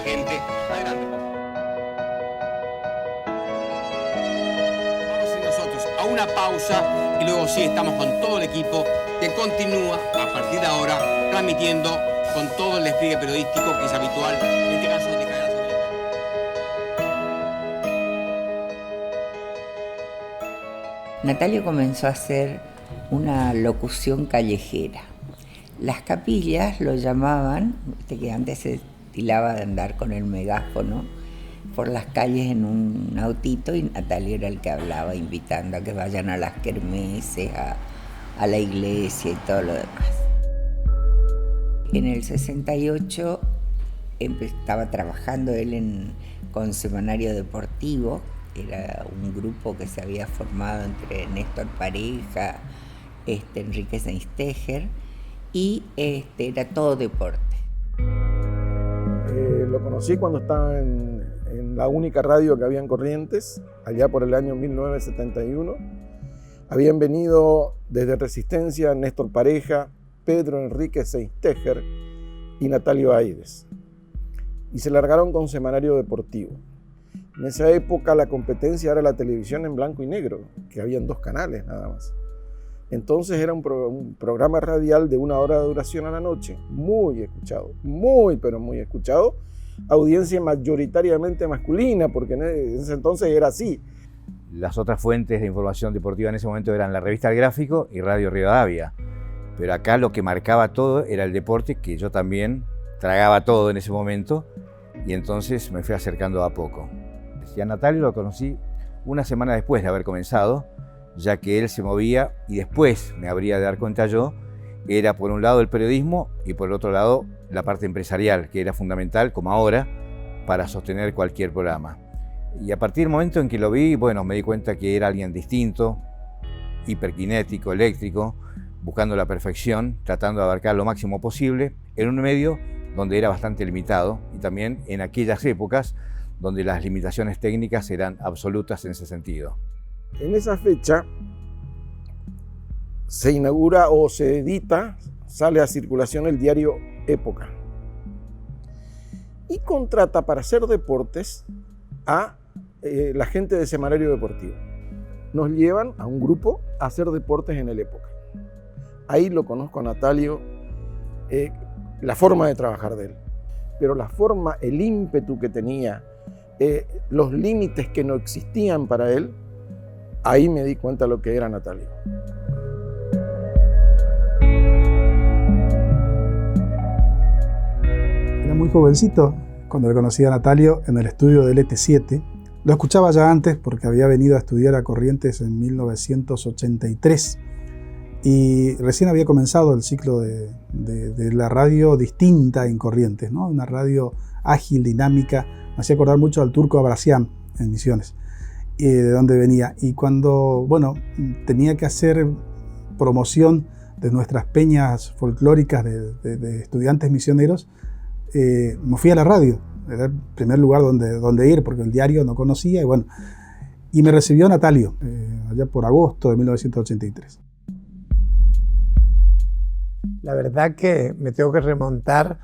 gente. Adelante. Vamos a ir nosotros a una pausa y luego sí estamos con todo el equipo que continúa a partir de ahora transmitiendo con todo el despliegue periodístico que es habitual, en este caso de Cadena Sudamericana. Natalio comenzó a hacer una locución callejera. Las capillas lo llamaban, viste que antes se estilaba de andar con el megáfono por las calles en un autito y Natalio era el que hablaba invitando a que vayan a las kermeses, a la iglesia y todo lo demás. En el 68 estaba trabajando él con Semanario Deportivo, era un grupo que se había formado entre Néstor Pareja, Enrique Seinstecher, y era todo deporte. Lo conocí cuando estaba en la única radio que había en Corrientes, allá por el año 1971. Habían venido desde Resistencia Néstor Pareja, Pedro Enrique Seinstecher y Natalio Aides. Y se largaron con Semanario Deportivo. En esa época la competencia era la televisión en blanco y negro, que habían 2 canales nada más. Entonces era un programa radial de 1 hora de duración a la noche, muy escuchado, muy pero muy escuchado, audiencia mayoritariamente masculina, porque en ese entonces era así. Las otras fuentes de información deportiva en ese momento eran la revista El Gráfico y Radio Rivadavia, pero acá lo que marcaba todo era el deporte, que yo también tragaba todo en ese momento, y entonces me fui acercando a poco. Y a Natalio lo conocí una semana después de haber comenzado, ya que él se movía, y después me habría de dar cuenta yo, era por un lado el periodismo y por el otro lado la parte empresarial, que era fundamental, como ahora, para sostener cualquier programa. Y a partir del momento en que lo vi, bueno, me di cuenta que era alguien distinto, hiperkinético, eléctrico, buscando la perfección, tratando de abarcar lo máximo posible, en un medio donde era bastante limitado, y también en aquellas épocas donde las limitaciones técnicas eran absolutas en ese sentido. En esa fecha se inaugura o se edita, sale a circulación el diario Época, y contrata para hacer deportes a la gente de Semanario Deportivo. Nos llevan a un grupo a hacer deportes en el Época. Ahí lo conozco a Natalio, la forma de trabajar de él, pero la forma, el ímpetu que tenía, los límites que no existían para él, ahí me di cuenta de lo que era Natalio. Era muy jovencito cuando le conocí a Natalio en el estudio del ET7. Lo escuchaba ya antes porque había venido a estudiar a Corrientes en 1983 y recién había comenzado el ciclo de la radio distinta en Corrientes, ¿no? Una radio ágil, dinámica. Me hacía acordar mucho al Turco Abrasián en Misiones, de donde venía. Y cuando, bueno, tenía que hacer promoción de nuestras peñas folclóricas de estudiantes misioneros, me fui a la radio. Era el primer lugar donde ir, porque el diario no conocía. Y bueno, y me recibió Natalio, allá por agosto de 1983. La verdad que me tengo que remontar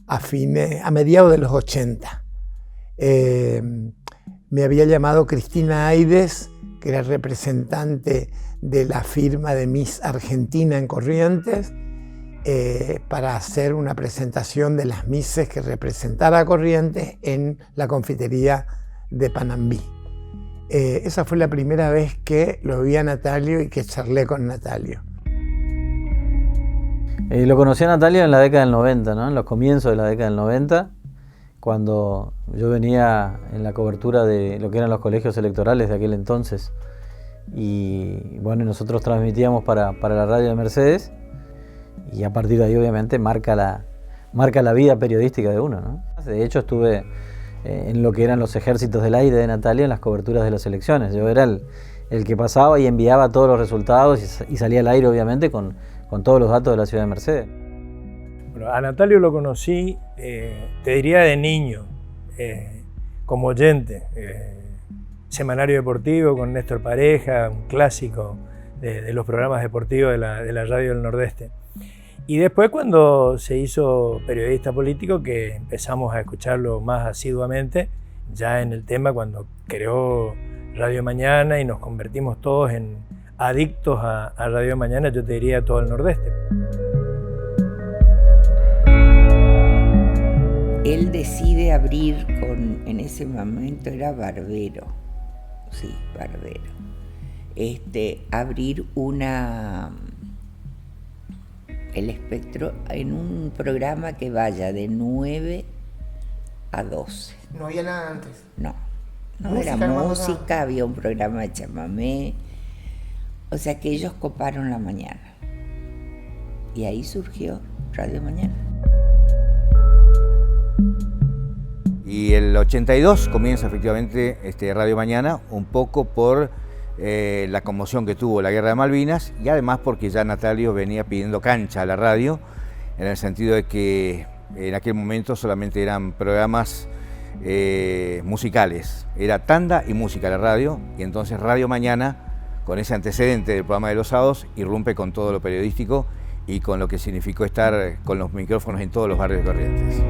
a mediados de los 80. Me había llamado Cristina Aides, que era representante de la firma de Miss Argentina en Corrientes, para hacer una presentación de las Misses que representara a Corrientes en la confitería de Panambí. Esa fue la primera vez que lo vi a Natalio y que charlé con Natalio. Lo conocí a Natalio en la década del 90, ¿no? En los comienzos de la década del 90, cuando yo venía en la cobertura de lo que eran los colegios electorales de aquel entonces. Y bueno, nosotros transmitíamos para la radio de Mercedes, y a partir de ahí obviamente marca la vida periodística de uno, ¿no? De hecho estuve en lo que eran los ejércitos del aire de Natalio en las coberturas de las elecciones. Yo era el que pasaba y enviaba todos los resultados y salía al aire obviamente con todos los datos de la ciudad de Mercedes. Bueno, a Natalio lo conocí, te diría de niño, como oyente. Semanario Deportivo con Néstor Pareja, un clásico de los programas deportivos de la radio del Nordeste. Y después cuando se hizo periodista político, que empezamos a escucharlo más asiduamente, ya en el tema cuando creó Radio Mañana y nos convertimos todos en adictos a Radio Mañana, yo te diría todo el Nordeste. Él decide abrir en ese momento era Barbero, sí, Barbero, abrir el espectro en un programa que vaya de 9 a 12. ¿No había nada antes? No era música, había un programa de chamamé, o sea que ellos coparon la mañana. Y ahí surgió Radio Mañana. Y el 82 comienza efectivamente Radio Mañana, un poco por la conmoción que tuvo la Guerra de Malvinas y además porque ya Natalio venía pidiendo cancha a la radio, en el sentido de que en aquel momento solamente eran programas musicales, era tanda y música la radio, y entonces Radio Mañana, con ese antecedente del programa de los sábados, irrumpe con todo lo periodístico y con lo que significó estar con los micrófonos en todos los barrios de Corrientes.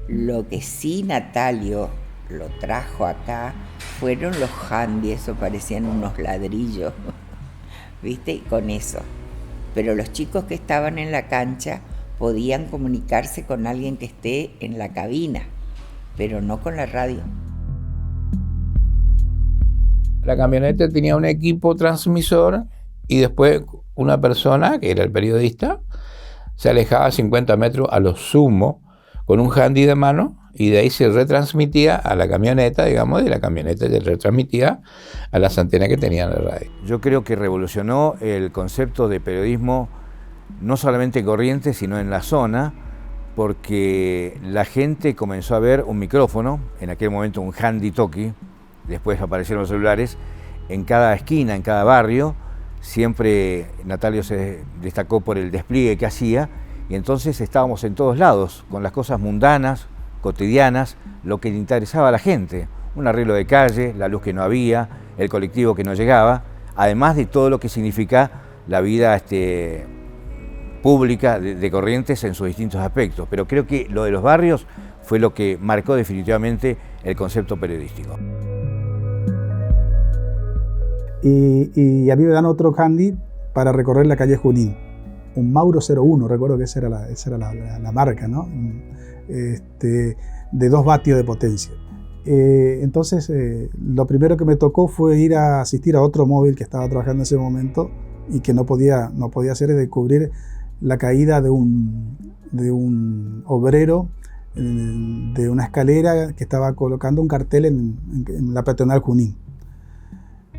Lo que sí Natalio lo trajo acá fueron los handy, eso parecían unos ladrillos, ¿viste? Con eso. Pero los chicos que estaban en la cancha podían comunicarse con alguien que esté en la cabina, pero no con la radio. La camioneta tenía un equipo transmisor y después una persona, que era el periodista, se alejaba 50 metros a lo sumo con un handy de mano y de ahí se retransmitía a la camioneta, digamos, y la camioneta se retransmitía a las antenas que tenía la radio. Yo creo que revolucionó el concepto de periodismo no solamente en Corrientes, sino en la zona, porque la gente comenzó a ver un micrófono, en aquel momento un handy talkie, después aparecieron los celulares, en cada esquina, en cada barrio. Siempre Natalio se destacó por el despliegue que hacía, y entonces estábamos en todos lados, con las cosas mundanas, cotidianas, lo que le interesaba a la gente. Un arreglo de calle, la luz que no había, el colectivo que no llegaba, además de todo lo que significa la vida pública de Corrientes en sus distintos aspectos. Pero creo que lo de los barrios fue lo que marcó definitivamente el concepto periodístico. Y a mí me dan otro handy para recorrer la calle Junín. Un Mauro 01, recuerdo que esa era la marca, ¿no? De 2 vatios de potencia. Entonces, lo primero que me tocó fue ir a asistir a otro móvil que estaba trabajando en ese momento y que no podía hacer, es descubrir la caída de un obrero de una escalera que estaba colocando un cartel en la peatonal Junín.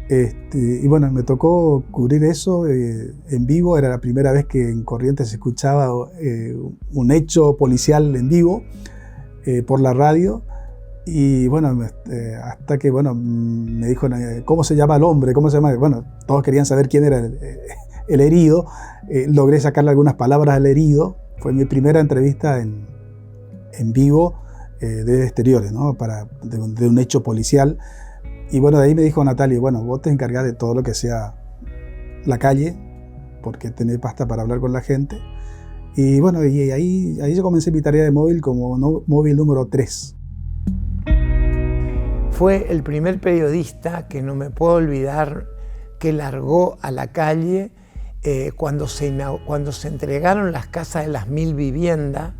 Y bueno, me tocó cubrir eso en vivo. Era la primera vez que en Corrientes se escuchaba un hecho policial en vivo por la radio. Y bueno, hasta que me dijo, ¿cómo se llama el hombre? ¿Cómo se llama? Bueno, todos querían saber quién era el herido. Logré sacarle algunas palabras al herido. Fue mi primera entrevista en vivo de exteriores, ¿no? De un hecho policial. Y bueno, de ahí me dijo Natalio, bueno, vos te encargás de todo lo que sea la calle, porque tenés pasta para hablar con la gente. Y bueno, y ahí yo comencé mi tarea de móvil como móvil número 3. Fue el primer periodista que no me puedo olvidar que largó a la calle cuando se entregaron las casas de las 1000 viviendas,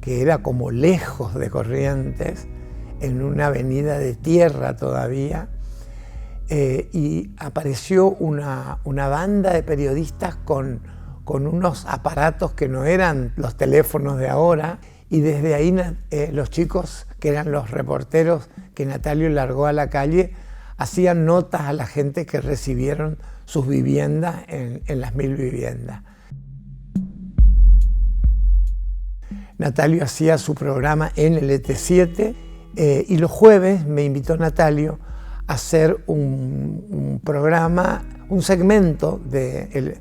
que era como lejos de Corrientes, en una avenida de tierra todavía, y apareció una banda de periodistas con unos aparatos que no eran los teléfonos de ahora, y desde ahí los chicos, que eran los reporteros que Natalio largó a la calle, hacían notas a la gente que recibieron sus viviendas en las 1000 viviendas. Natalio hacía su programa en el ET7, y los jueves me invitó Natalio a hacer un programa, un segmento del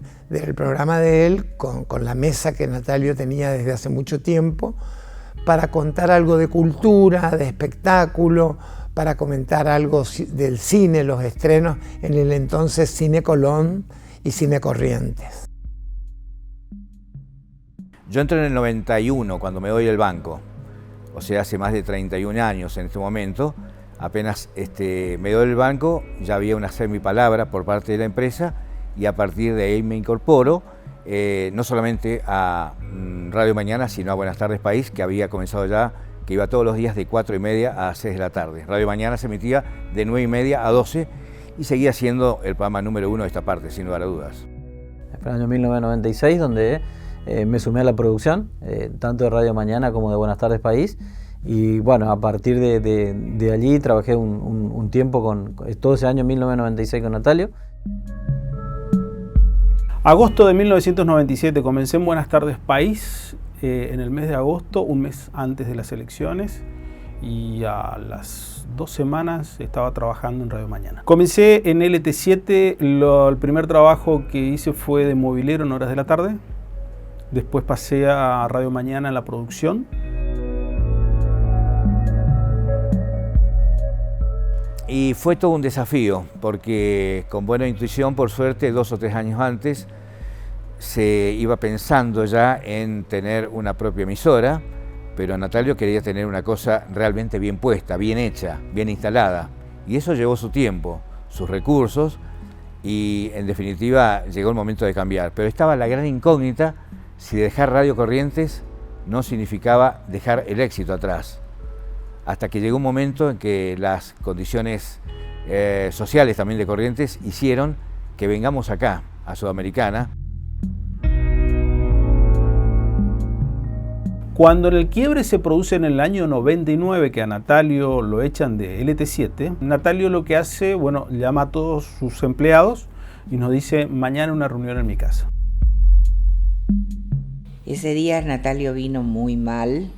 programa de él con la mesa que Natalio tenía desde hace mucho tiempo, para contar algo de cultura, de espectáculo, para comentar algo del cine, los estrenos en el entonces Cine Colón y Cine Corrientes. Yo entro en el 91, cuando me doy el banco, o sea, hace más de 31 años en este momento. Apenas me doy el banco, ya había una semipalabra por parte de la empresa y a partir de ahí me incorporo, no solamente a Radio Mañana, sino a Buenas Tardes País, que había comenzado ya, que iba todos los días de 4:30 a 6 de la tarde. Radio Mañana se emitía de 9:30 a 12 y seguía siendo el programa número 1 de esta parte, sin lugar a dudas. Fue el año 1996 donde me sumé a la producción, tanto de Radio Mañana como de Buenas Tardes País. Y bueno, a partir de allí trabajé un tiempo con todo ese año 1996 con Natalio. Agosto de 1997 comencé en Buenas Tardes País, en el mes de agosto, un mes antes de las elecciones, y a las 2 semanas estaba trabajando en Radio Mañana. Comencé en LT7, el primer trabajo que hice fue de movilero en horas de la tarde, después pasé a Radio Mañana en la producción. Y fue todo un desafío, porque con buena intuición, por suerte, 2 o 3 años antes, se iba pensando ya en tener una propia emisora, pero Natalio quería tener una cosa realmente bien puesta, bien hecha, bien instalada. Y eso llevó su tiempo, sus recursos, y en definitiva llegó el momento de cambiar. Pero estaba la gran incógnita si dejar Radio Corrientes no significaba dejar el éxito atrás. Hasta que llegó un momento en que las condiciones sociales también de Corrientes hicieron que vengamos acá, a Sudamericana. Cuando el quiebre se produce en el año 99, que a Natalio lo echan de LT7, Natalio lo que hace, bueno, llama a todos sus empleados y nos dice: mañana una reunión en mi casa. Ese día Natalio vino muy mal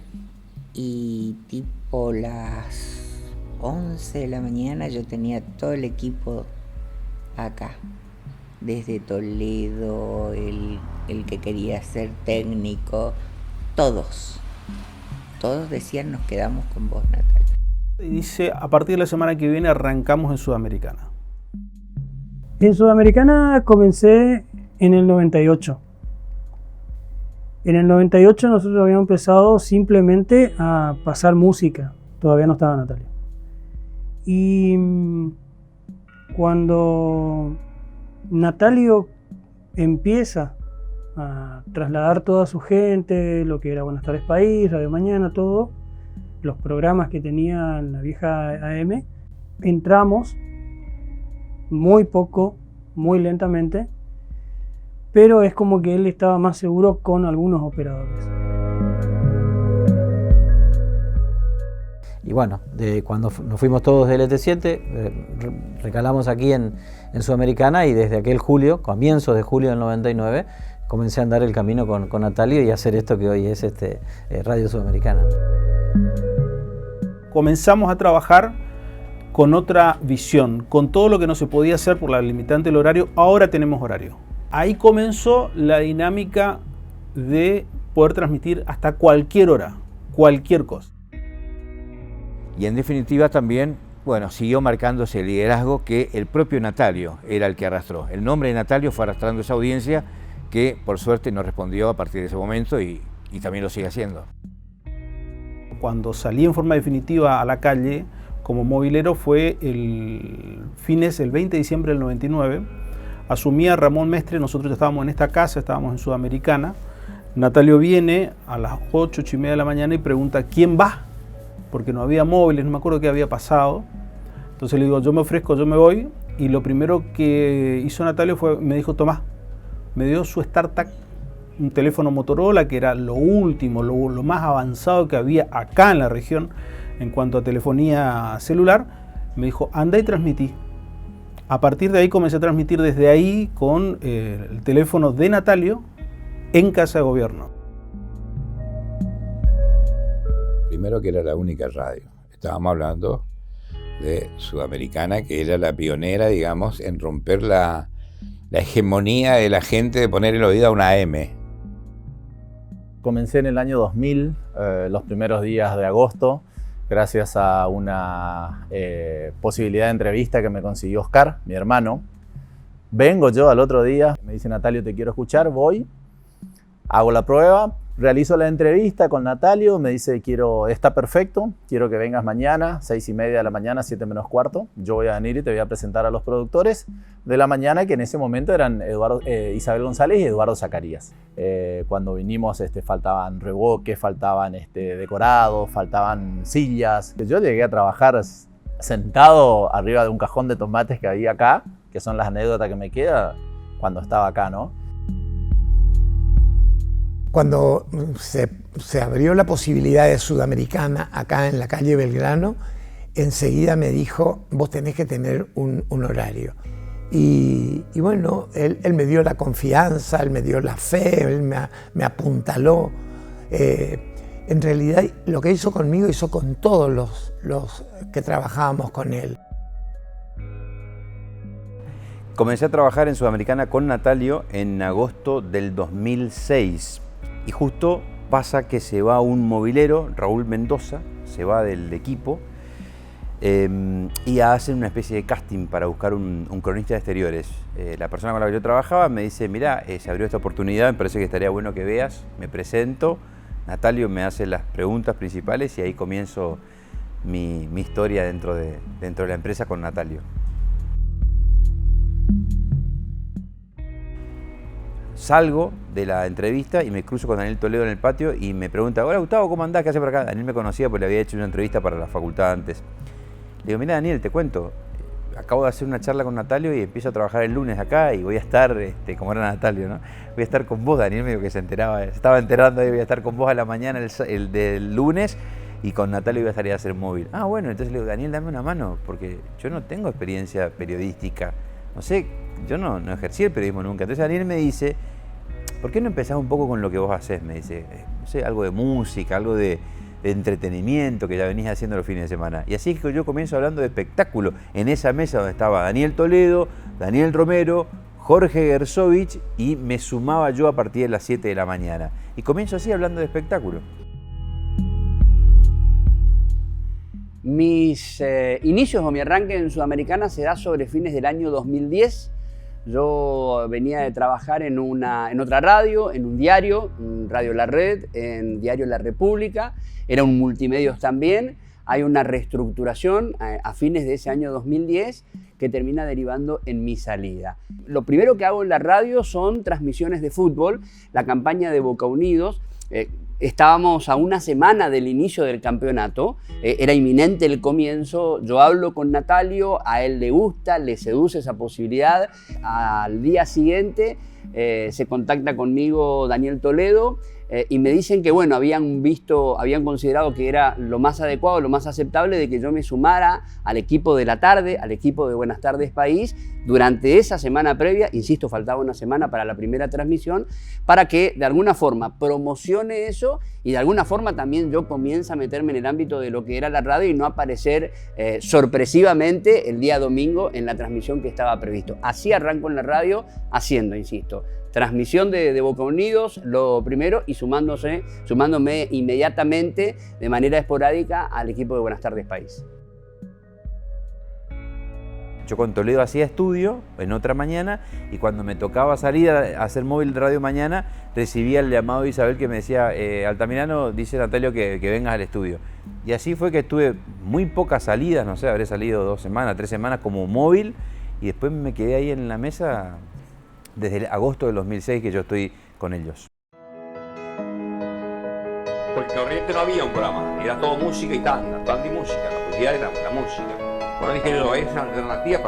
y tipo las 11 de la mañana yo tenía todo el equipo acá, desde Toledo, el que quería ser técnico, todos decían: nos quedamos con vos, Natalio. Y dice: a partir de la semana que viene arrancamos en Sudamericana. En Sudamericana comencé en el 98. En el 98 nosotros habíamos empezado simplemente a pasar música, todavía no estaba Natalio. Y cuando Natalio empieza a trasladar toda su gente, lo que era Buenas Tardes País, Radio Mañana, todo, los programas que tenía en la vieja AM, entramos muy poco, muy lentamente, pero es como que él estaba más seguro con algunos operadores. Y bueno, cuando nos fuimos todos del LT7, recalamos aquí en Sudamericana, y desde aquel julio, comienzos de julio del 99, comencé a andar el camino con Natalio y a hacer esto que hoy es Radio Sudamericana. Comenzamos a trabajar con otra visión, con todo lo que no se podía hacer por la limitante del horario. Ahora tenemos horario. Ahí comenzó la dinámica de poder transmitir hasta cualquier hora, cualquier cosa. Y en definitiva también, bueno, siguió marcándose el liderazgo que el propio Natalio era el que arrastró. El nombre de Natalio fue arrastrando esa audiencia que por suerte nos respondió a partir de ese momento y también lo sigue haciendo. Cuando salí en forma definitiva a la calle como movilero fue el 20 de diciembre del 99. Asumía Ramón Mestre, nosotros ya estábamos en esta casa, estábamos en Sudamericana. Natalio viene a las 8:30 de la mañana y pregunta: ¿quién va? Porque no había móviles, no me acuerdo qué había pasado. Entonces le digo: yo me ofrezco, yo me voy. Y lo primero que hizo Natalio fue, me dijo: Tomás, me dio su StarTAC, un teléfono Motorola que era lo último, lo más avanzado que había acá en la región en cuanto a telefonía celular. Me dijo: anda y transmití. A partir de ahí comencé a transmitir desde ahí con el teléfono de Natalio en Casa de Gobierno. Primero que era la única radio. Estábamos hablando de Sudamericana, que era la pionera, digamos, en romper la hegemonía de la gente de poner el oído a una AM. Comencé en el año 2000, los primeros días de agosto, gracias a una posibilidad de entrevista que me consiguió Oscar, mi hermano. Vengo yo al otro día, me dice Natalio, te quiero escuchar, voy, hago la prueba, realizo la entrevista con Natalio, me dice, está perfecto, quiero que vengas mañana, 6:30 de la mañana, 7 menos cuarto. Yo voy a venir y te voy a presentar a los productores de la mañana, que en ese momento eran Isabel González y Eduardo Zacarías. Cuando vinimos faltaban reboques, faltaban decorados, faltaban sillas. Yo llegué a trabajar sentado arriba de un cajón de tomates que había acá, que son las anécdotas que me quedan cuando estaba acá, ¿no? Cuando se abrió la posibilidad de Sudamericana acá en la calle Belgrano, enseguida me dijo, vos tenés que tener un horario. Y bueno, él me dio la confianza, él me dio la fe, él me apuntaló. En realidad lo que hizo conmigo hizo con todos los que trabajábamos con él. Comencé a trabajar en Sudamericana con Natalio en agosto del 2006 y justo pasa que se va un movilero, Raúl Mendoza, se va del equipo y hacen una especie de casting para buscar un cronista de exteriores. La persona con la que yo trabajaba me dice, mirá, se abrió esta oportunidad, me parece que estaría bueno que veas, me presento, Natalio me hace las preguntas principales y ahí comienzo mi historia dentro de la empresa con Natalio. Salgo de la entrevista y me cruzo con Daniel Toledo en el patio y me pregunta, hola Gustavo, ¿cómo andás? ¿Qué haces por acá? Daniel me conocía porque le había hecho una entrevista para la facultad antes. Le digo, mira Daniel, te cuento, acabo de hacer una charla con Natalio y empiezo a trabajar el lunes acá y voy a estar, como era Natalio, ¿no? Voy a estar con vos, Daniel me dijo que se estaba enterando y voy a estar con vos a la mañana el del lunes y con Natalio iba a estar a hacer móvil. Ah, bueno, entonces le digo, Daniel, dame una mano porque yo no tengo experiencia periodística, no sé, yo no ejercí el periodismo nunca. Entonces Daniel me dice, ¿por qué no empezás un poco con lo que vos hacés? Me dice, no sé, algo de música, algo de entretenimiento que ya venís haciendo los fines de semana. Y así es que yo comienzo hablando de espectáculo en esa mesa donde estaba Daniel Toledo, Daniel Romero, Jorge Gersovich y me sumaba yo a partir de las 7 de la mañana. Y comienzo así hablando de espectáculo. Mis inicios o mi arranque en Sudamericana se da sobre fines del año 2010. Yo venía de trabajar en otra radio, en un diario, Radio La Red, en Diario La República, era un multimedios también. Hay una reestructuración a fines de ese año 2010 que termina derivando en mi salida. Lo primero que hago en la radio son transmisiones de fútbol, la campaña de Boca Unidos. Estábamos a una semana del inicio del campeonato, era inminente el comienzo, yo hablo con Natalio, a él le gusta, le seduce esa posibilidad. Al día siguiente se contacta conmigo Daniel Toledo y me dicen que bueno, habían considerado que era lo más adecuado, lo más aceptable de que yo me sumara al equipo de la tarde, al equipo de Buenas Tardes País, durante esa semana previa, insisto, faltaba una semana para la primera transmisión, para que de alguna forma promocione eso y de alguna forma también yo comienzo a meterme en el ámbito de lo que era la radio y no aparecer sorpresivamente el día domingo en la transmisión que estaba previsto. Así arranco en la radio haciendo, insisto, transmisión de Boca Unidos, lo primero, y sumándome inmediatamente de manera esporádica al equipo de Buenas Tardes País. Yo con Toledo hacía estudio en otra mañana y cuando me tocaba salir a hacer móvil de Radio Mañana recibía el llamado de Isabel que me decía, Altamirano, dice Natalio que vengas al estudio. Y así fue que estuve muy pocas salidas, no sé, habré salido 2 semanas, 3 semanas como móvil y después me quedé ahí en la mesa desde agosto del 2006 que yo estoy con ellos. Porque Corriente no había un programa, era todo música y tanda y música, la publicidad era la música. Bueno, dije yo, es una alternativa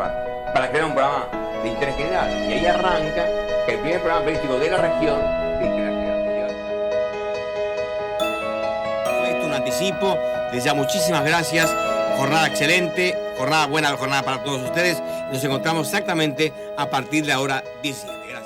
para crear un programa de interés general. Y ahí arranca el primer programa periodístico de la región de interés general. Fue esto un anticipo, les llamo muchísimas gracias, jornada excelente, buena jornada para todos ustedes. Nos encontramos exactamente a partir de la hora 17. Gracias.